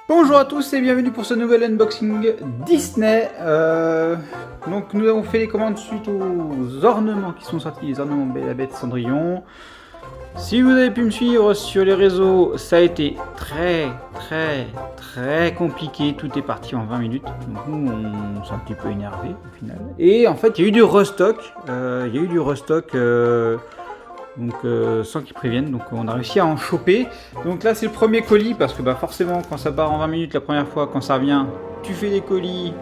Bonjour à tous et bienvenue pour ce nouvel unboxing Disney. Donc nous avons fait les commandes suite aux ornements qui sont sortis, les ornements Belle la Bête Cendrillon. Si vous avez pu me suivre sur les réseaux, ça a été très compliqué, tout est parti en 20 minutes. Donc nous on s'est un petit peu énervé au final. Et en fait il y a eu du restock, sans qu'ils préviennent, donc on a réussi à en choper. Donc là c'est le premier colis, parce que forcément quand ça part en 20 minutes la première fois, quand ça revient, tu fais des colis,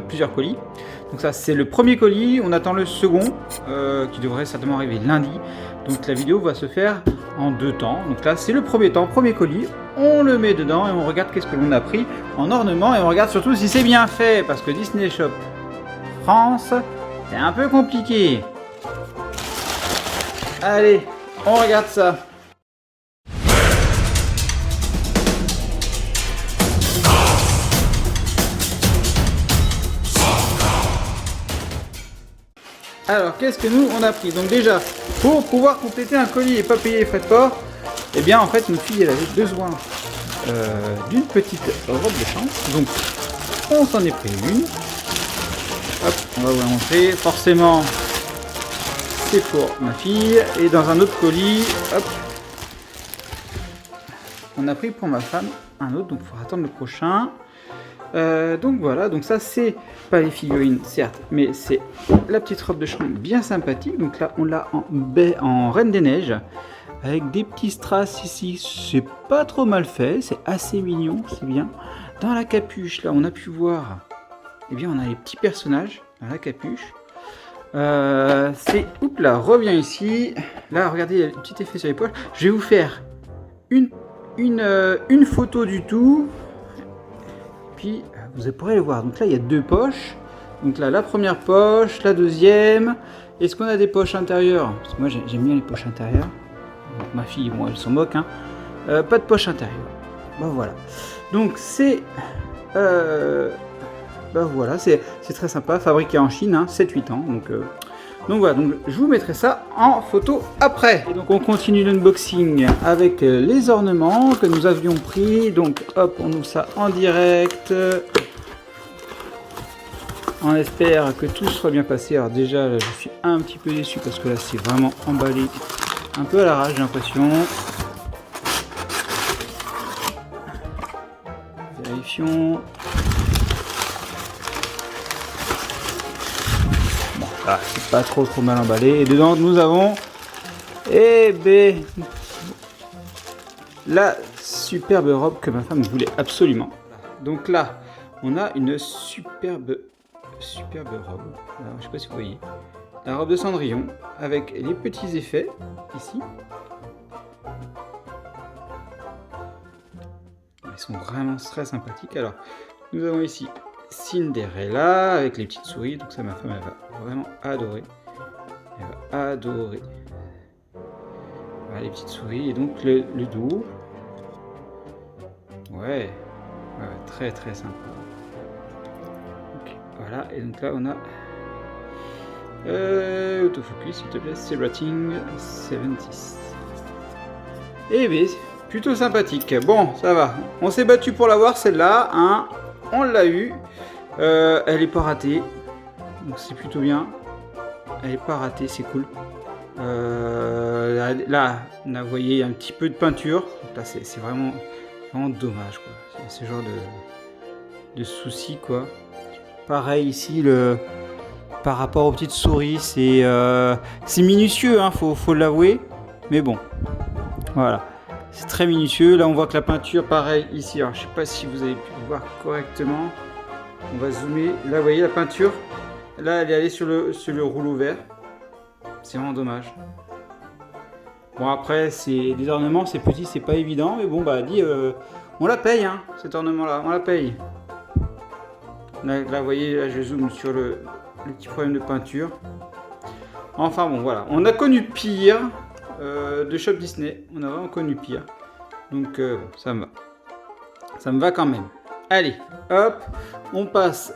plusieurs colis. Donc ça c'est le premier colis, on attend le second, qui devrait certainement arriver lundi. Donc la vidéo va se faire en deux temps. Donc là c'est le premier temps, premier colis, on le met dedans et on regarde qu'est-ce que l'on a pris en ornement. Et on regarde surtout si c'est bien fait, parce que Disney Shop France, c'est un peu compliqué. Allez, on regarde ça. Alors, qu'est-ce que nous on a pris? Donc déjà, pour pouvoir compléter un colis et pas payer les frais de port, eh bien en fait notre fille elle avait besoin d'une petite robe de chambre. Donc on s'en est pris une. Hop, on va vous la montrer. Forcément, c'est pour ma fille. Et dans un autre colis, hop, on a pris pour ma femme un autre, donc il faudra attendre le prochain. Donc voilà, donc ça c'est pas les figurines certes, mais c'est la petite robe de chambre bien sympathique. Donc là on l'a en Reine des Neiges avec des petits strass ici, c'est pas trop mal fait, c'est assez mignon, c'est bien. Dans la capuche là on a pu voir, eh bien on a les petits personnages dans la capuche. Oups là, reviens ici. Là regardez, il y a le petit effet sur les poches. Je vais vous faire une photo du tout. Puis vous pourrez le voir. Donc là il y a deux poches. Donc là la première poche, la deuxième. Est-ce qu'on a des poches intérieures? Parce que moi j'aime bien les poches intérieures. Donc, ma fille, moi elle s'en moque, hein. Pas de poche intérieure. Voilà. Donc c'est voilà, c'est très sympa, fabriqué en Chine, hein, 7-8 ans. Donc voilà, donc je vous mettrai ça en photo après. Et donc on continue l'unboxing avec les ornements que nous avions pris. Donc hop, on ouvre ça en direct. On espère que tout soit bien passé. Alors déjà, là, je suis un petit peu déçu parce que là c'est vraiment emballé un peu à l'arrache, j'ai l'impression. Vérifions. C'est pas trop mal emballé. Et dedans nous avons la superbe robe que ma femme voulait absolument. Donc là on a une superbe robe. Alors, je sais pas si vous voyez la robe de Cendrillon avec les petits effets ici. Ils sont vraiment très sympathiques. Alors nous avons ici Cinderella avec les petites souris, donc ça ma femme elle va vraiment adorer. Elle va adorer. Voilà les petites souris et donc le dos. Ouais, très sympa. Okay, voilà, et donc là on a autofocus s'il te plaît, Celebrating 70s. Et bien, plutôt sympathique. Bon, ça va. On s'est battu pour l'avoir celle-là, hein. On l'a eu. Elle est pas ratée, donc c'est plutôt bien. Elle est pas ratée, c'est cool. Là, vous voyez, il y a un petit peu de peinture. Donc là, c'est vraiment dommage, quoi. C'est ce genre de souci, quoi. Pareil ici, par rapport aux petites souris, c'est minutieux, hein, faut l'avouer. Mais bon, voilà. C'est très minutieux. Là, on voit que la peinture, pareil ici. Alors, je sais pas si vous avez pu voir correctement. On va zoomer. Là, vous voyez la peinture. Là, elle est allée sur le rouleau vert. C'est vraiment dommage. Bon, après, c'est des ornements, c'est petit, c'est pas évident. Mais bon, on la paye, hein, cet ornement-là. On la paye. Là, vous voyez, là, je zoome sur le petit problème de peinture. Enfin, bon, voilà. On a connu pire. De Shop Disney, on a vraiment connu pire, donc ça me va quand même. Allez, hop, on passe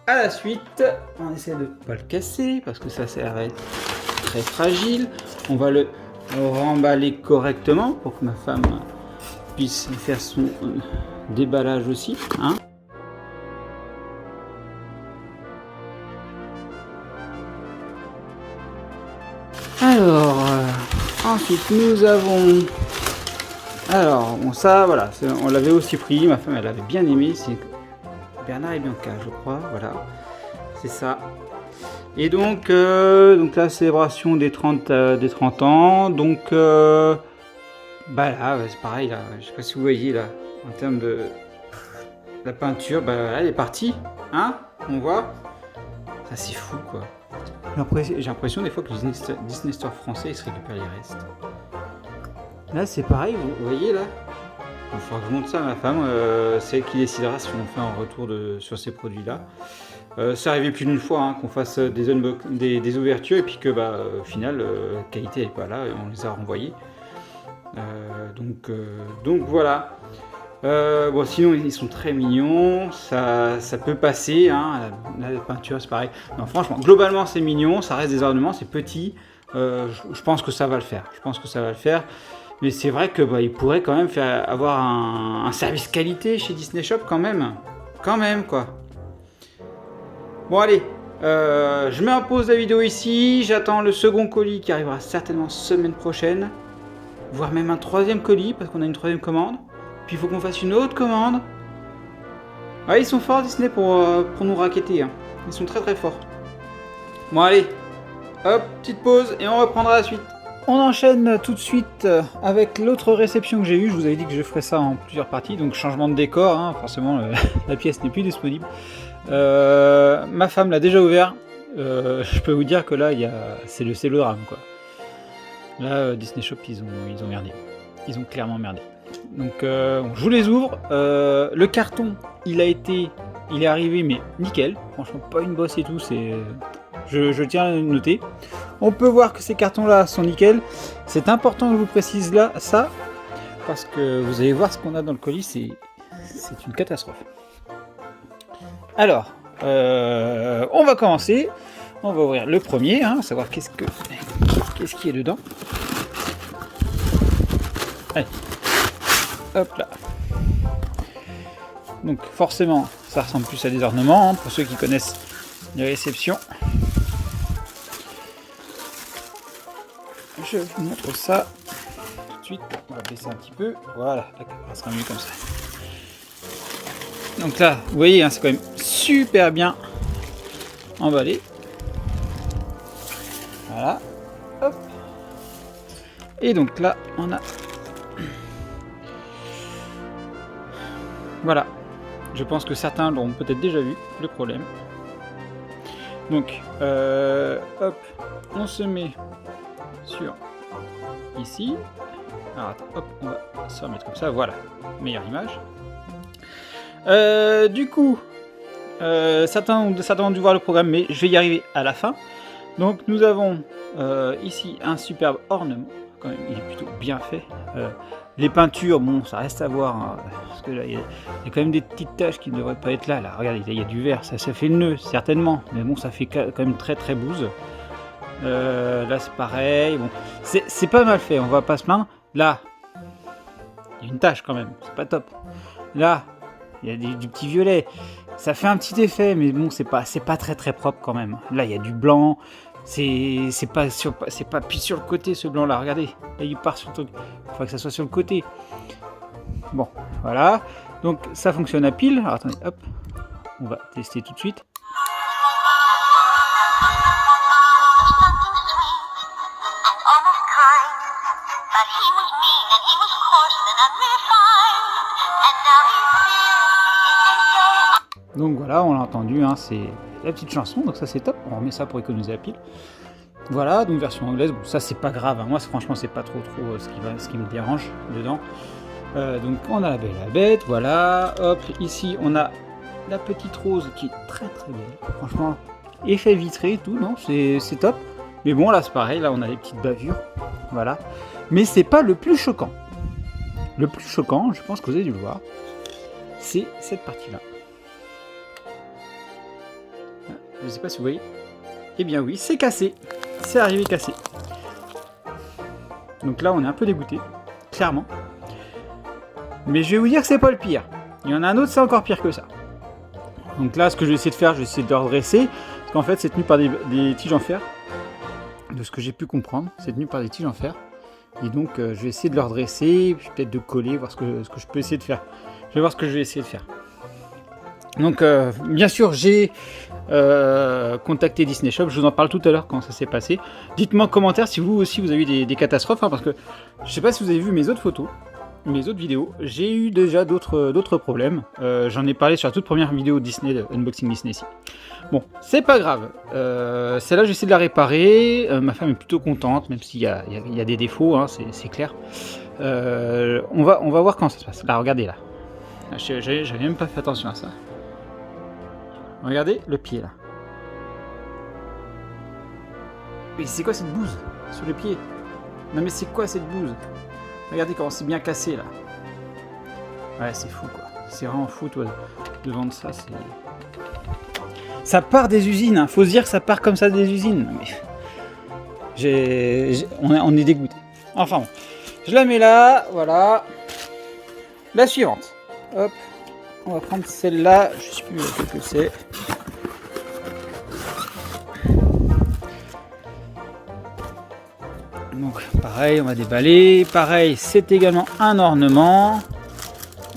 à la suite. On essaie de pas le casser parce que ça va être très fragile. On va le remballer correctement pour que ma femme puisse faire son déballage aussi, hein. Alors, ensuite nous avons... Alors, bon, ça, voilà, on l'avait aussi pris, ma femme elle avait bien aimé, c'est Bernard et Bianca, je crois, voilà, c'est ça. Et donc la célébration des 30 ans, donc bah là, c'est pareil, là, je sais pas si vous voyez là, en termes de la peinture, bah elle est partie, hein, on voit, ça c'est fou quoi. J'ai l'impression des fois que les Disney Store français ils se récupèrent les restes. Là c'est pareil, vous voyez là. Il faudra que je montre ça à ma femme, c'est elle qui décidera si on fait un retour sur ces produits là. C'est arrivé plus d'une fois hein, qu'on fasse des ouvertures et puis que bah, au final la qualité n'est pas là et on les a renvoyés. Donc voilà. Bon sinon ils sont très mignons, ça peut passer, hein. La peinture c'est pareil. Non franchement, globalement c'est mignon, ça reste des ornements, c'est petit. Je pense que ça va le faire. Mais c'est vrai que bah, il pourrait quand même avoir un service qualité chez Disney Shop quand même quoi. Bon allez, je mets en pause la vidéo ici, j'attends le second colis qui arrivera certainement semaine prochaine, voire même un troisième colis parce qu'on a une troisième commande. Puis il faut qu'on fasse une autre commande. Ah, ils sont forts Disney pour nous racketter, hein. Ils sont très très forts. Bon allez, hop, petite pause et on reprendra la suite. On enchaîne tout de suite avec l'autre réception que j'ai eue. Je vous avais dit que je ferais ça en plusieurs parties, donc changement de décor, hein. Forcément la pièce n'est plus disponible. Ma femme l'a déjà ouvert. Je peux vous dire que là, c'est le drame quoi. Là, Disney Shop, ils ont merdé. Ils ont clairement merdé. Donc, je vous les ouvre. Le carton, il est arrivé, mais nickel. Franchement, pas une bosse et tout. Je tiens à le noter. On peut voir que ces cartons-là sont nickel. C'est important que je vous précise là ça, parce que vous allez voir ce qu'on a dans le colis. C'est une catastrophe. Alors, on va commencer. On va ouvrir le premier, hein, savoir qu'est-ce qu'il y a dedans. Allez. Hop là. Donc forcément, ça ressemble plus à des ornements, hein, pour ceux qui connaissent les réceptions. Je vous montre ça tout de suite. On va baisser un petit peu. Voilà, la caméra sera mieux comme ça. Donc là, vous voyez, hein, c'est quand même super bien emballé. Voilà. Hop. Et donc là, on a... Voilà. Je pense que certains l'ont peut-être déjà vu, le problème. Donc, hop, on se met sur ici. Alors, attends, hop, on va se remettre comme ça. Voilà, meilleure image. Du coup, certains ont dû voir le programme, mais je vais y arriver à la fin. Donc, nous avons ici un superbe ornement. Quand même, il est plutôt bien fait. Les peintures, bon, ça reste à voir, hein, parce que là, il y a quand même des petites taches qui ne devraient pas être là. Là, regardez, il y a du vert, ça fait le nœud, certainement. Mais bon, ça fait quand même très très bouse. Là, c'est pareil. Bon, c'est pas mal fait, on va pas se plaindre. Là, il y a une tache quand même, c'est pas top. Là, il y a du petit violet. Ça fait un petit effet, mais bon, c'est pas très très propre quand même. Là, il y a du blanc. C'est pas puis sur le côté ce blanc là, regardez, là il part sur le truc, il faut que ça soit sur le côté. Bon, voilà, donc ça fonctionne à pile. Alors attendez, hop, on va tester tout de suite. Donc voilà, on l'a entendu, hein, c'est la petite chanson, donc ça c'est top, on remet ça pour économiser la pile. Voilà, donc version anglaise, bon ça c'est pas grave, hein. Moi franchement c'est pas trop ce qui me dérange dedans. Donc on a la Belle et la Bête, voilà, hop, ici on a la petite rose qui est très très belle, franchement, effet vitré et tout, non, c'est top. Mais bon là c'est pareil, là on a les petites bavures, voilà. Mais c'est pas le plus choquant. Le plus choquant, je pense que vous avez dû le voir, c'est cette partie-là. Je sais pas si vous voyez. Eh bien oui, c'est cassé. C'est arrivé cassé. Donc là, on est un peu dégoûté, clairement. Mais je vais vous dire que c'est pas le pire. Il y en a un autre, c'est encore pire que ça. Donc là, ce que je vais essayer de faire, je vais essayer de le redresser. Parce qu'en fait, c'est tenu par des tiges en fer. De ce que j'ai pu comprendre, c'est tenu par des tiges en fer. Et donc, je vais essayer de le redresser, puis peut-être de coller, voir ce que je peux essayer de faire. Je vais voir ce que je vais essayer de faire. Donc, bien sûr, j'ai contacté Disney Shop. Je vous en parle tout à l'heure quand ça s'est passé. Dites-moi en commentaire si vous aussi vous avez eu des catastrophes. Hein, parce que je ne sais pas si vous avez vu mes autres photos. Mes autres vidéos, j'ai eu déjà d'autres problèmes. J'en ai parlé sur la toute première vidéo Disney, de Unboxing Disney ici. Bon, c'est pas grave. Celle-là, j'essaie de la réparer. Ma femme est plutôt contente, même s'il y a des défauts, hein, c'est clair. On va voir comment ça se passe. Là, regardez là. J'avais même pas fait attention à ça. Regardez le pied là. Mais c'est quoi cette bouse sur le pied? Non mais c'est quoi cette bouse? Regardez comment c'est bien cassé là. Ouais, c'est fou quoi. C'est vraiment fou toi de vendre ça. Ça part des usines. Hein. Faut se dire que ça part comme ça des usines. Mais on est dégoûté. Enfin bon. Je la mets là. Voilà. La suivante. Hop. On va prendre celle-là. Je sais plus ce que c'est. Donc pareil, on va déballer. Pareil, c'est également un ornement.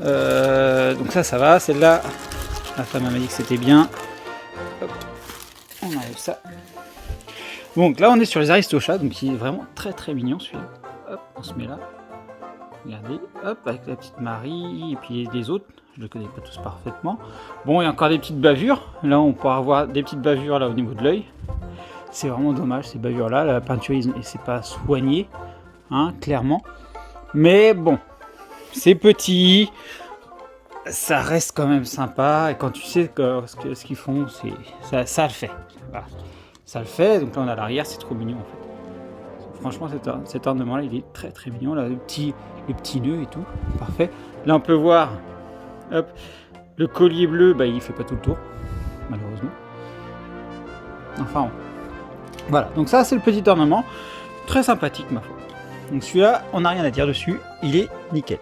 Donc ça va. Celle-là, la femme m'a dit que c'était bien. Hop. On enlève ça. Donc là, on est sur les Aristochats, donc il est vraiment très très mignon celui-là. Hop, on se met là. Regardez, hop, avec la petite Marie et puis les autres. Je ne les connais pas tous parfaitement. Bon, il y a encore des petites bavures. Là, on pourra avoir des petites bavures là au niveau de l'œil. C'est vraiment dommage ces bavures là. La peinture, c'est pas soigné, hein, clairement. Mais bon, c'est petit. Ça reste quand même sympa. Et quand tu sais ce qu'ils font, ça le fait. Voilà. Ça le fait. Donc là, on a l'arrière, c'est trop mignon en fait. Franchement, cet ornement là, il est très très mignon. Là, le petit nœud et tout. Parfait. Là, on peut voir. Hop, le collier bleu, bah, il fait pas tout le tour, malheureusement. Enfin, bon. Voilà, donc ça c'est le petit ornement, très sympathique ma foi. Donc celui-là, on n'a rien à dire dessus, il est nickel.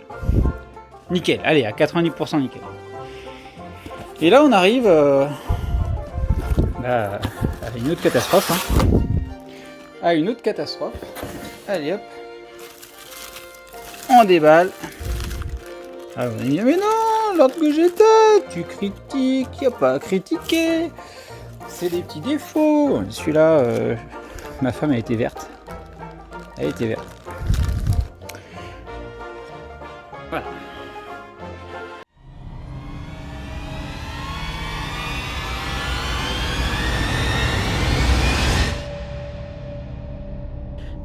Nickel, allez, à 90% nickel. Et là on arrive à une autre catastrophe. Hein. À une autre catastrophe. Allez hop, on déballe. Ah, on va dire, mais non, Lord Gogeta, tu critiques, il n'y a pas à critiquer. C'est des petits défauts. Celui-là, ma femme a été verte. Elle était verte. Voilà.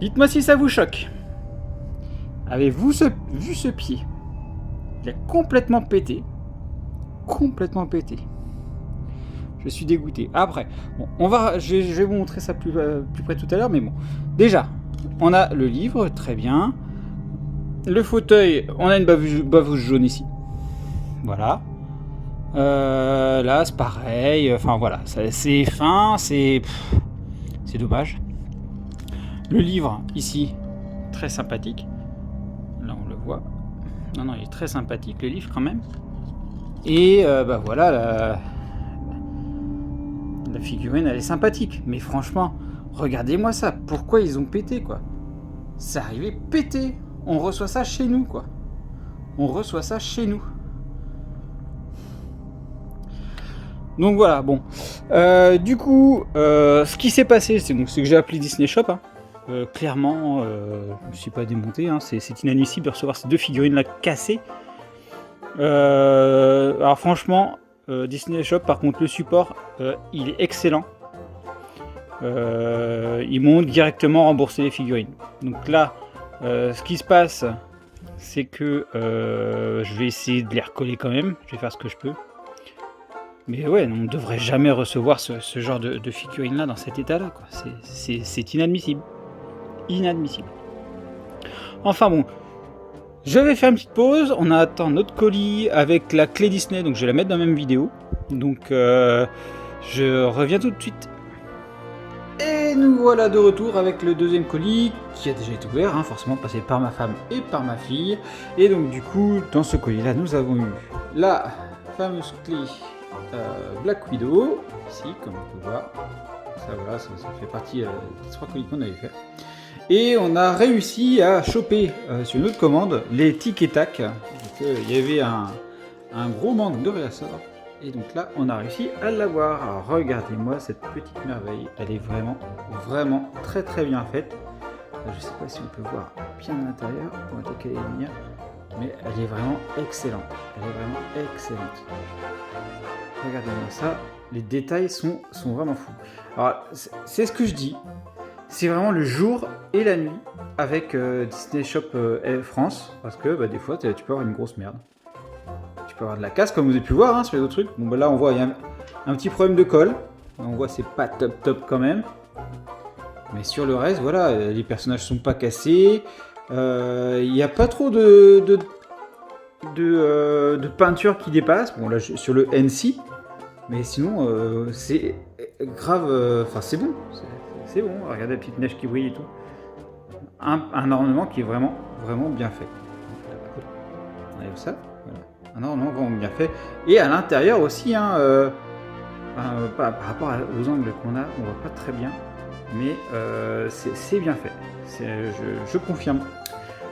Dites-moi si ça vous choque. Avez-vous vu ce pied? Il a complètement pété. Complètement pété. Je suis dégoûté. Après, bon, je vais vous montrer ça plus près tout à l'heure, mais bon. Déjà, on a le livre, très bien. Le fauteuil, on a une bavouche jaune ici. Voilà. Là, c'est pareil. Enfin, voilà. C'est fin, c'est dommage. Le livre, ici, très sympathique. Là, on le voit. Non, il est très sympathique, le livre, quand même. Et, bah voilà, la figurine, elle est sympathique. Mais franchement, regardez-moi ça. Pourquoi ils ont pété, quoi? C'est arrivé pété. On reçoit ça chez nous, quoi. On reçoit ça chez nous. Donc voilà, bon. Du coup, ce qui s'est passé, c'est que j'ai appelé Disney Shop. Hein. Clairement, je ne me suis pas démonté. Hein. C'est inadmissible de recevoir ces deux figurines-là cassées. Alors franchement, Disney Shop, par contre, le support, il est excellent. Ils m'ont directement remboursé les figurines. Donc là, ce qui se passe, c'est que je vais essayer de les recoller quand même. Je vais faire ce que je peux. Mais ouais, on ne devrait jamais recevoir ce genre de figurines-là dans cet état-là. C'est inadmissible. Inadmissible. Enfin bon, je vais faire une petite pause. On attend notre colis avec la clé Disney, donc je vais la mettre dans la même vidéo. Donc je reviens tout de suite. Et nous voilà de retour avec le deuxième colis qui a déjà été ouvert, hein, forcément passé par ma femme et par ma fille. Et donc du coup, dans ce colis-là, nous avons eu la fameuse clé Black Widow, ici, comme on peut voir. Ça, voilà, ça fait partie des 3 colis qu'on avait fait. Et on a réussi à choper sur une autre commande les Tic et Tac. Il y avait un gros manque de réassort. Et donc là, on a réussi à l'avoir. Alors regardez-moi cette petite merveille. Elle est vraiment très très bien faite. Je sais pas si on peut voir bien à l'intérieur pour attaquer les lumières, mais elle est vraiment excellente. Regardez-moi ça. Les détails sont vraiment fous. Alors, c'est ce que je dis. C'est vraiment le jour et la nuit avec Disney Shop France. Parce que des fois, tu peux avoir une grosse merde. Tu peux avoir de la casse, comme vous avez pu voir hein, sur les autres trucs. Bon, là, on voit il y a un petit problème de colle. On voit c'est pas top quand même. Mais sur le reste, voilà, les personnages sont pas cassés. Il n'y a pas trop de peinture qui dépasse. Bon, là, sur le NC. Mais sinon, c'est grave. Enfin, c'est bon. C'est bon. Regardez la petite neige qui brille et tout. Un ornement qui est vraiment bien fait. On enlève ça. Voilà. Un ornement vraiment bien fait. Et à l'intérieur aussi, hein, par rapport aux angles qu'on a, on voit pas très bien. Mais c'est bien fait. Je confirme.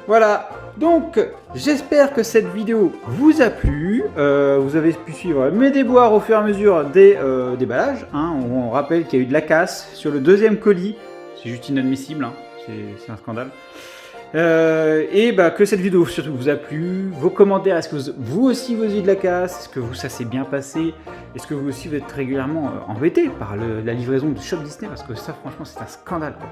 Voilà, donc j'espère que cette vidéo vous a plu. Vous avez pu suivre mes déboires au fur et à mesure des déballages. Hein. On rappelle qu'il y a eu de la casse sur le deuxième colis. C'est juste inadmissible, hein. C'est un scandale. Et que cette vidéo surtout vous a plu. Vos commentaires, est-ce que vous aussi vous avez eu de la casse? Est-ce que ça s'est bien passé? Est-ce que vous aussi vous êtes régulièrement embêté par la livraison de Shop Disney? Parce que ça franchement c'est un scandale quoi.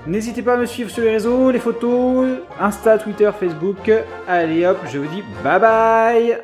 N'hésitez pas à me suivre sur les réseaux, les photos, Insta, Twitter, Facebook. Allez hop, je vous dis bye bye.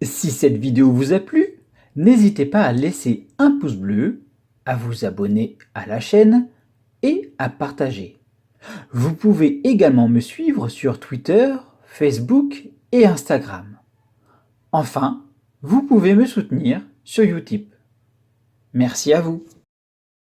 Si cette vidéo vous a plu, n'hésitez pas à laisser un pouce bleu, à vous abonner à la chaîne et à partager. Vous pouvez également me suivre sur Twitter, Facebook et Instagram. Enfin, vous pouvez me soutenir sur Utip. Merci à vous.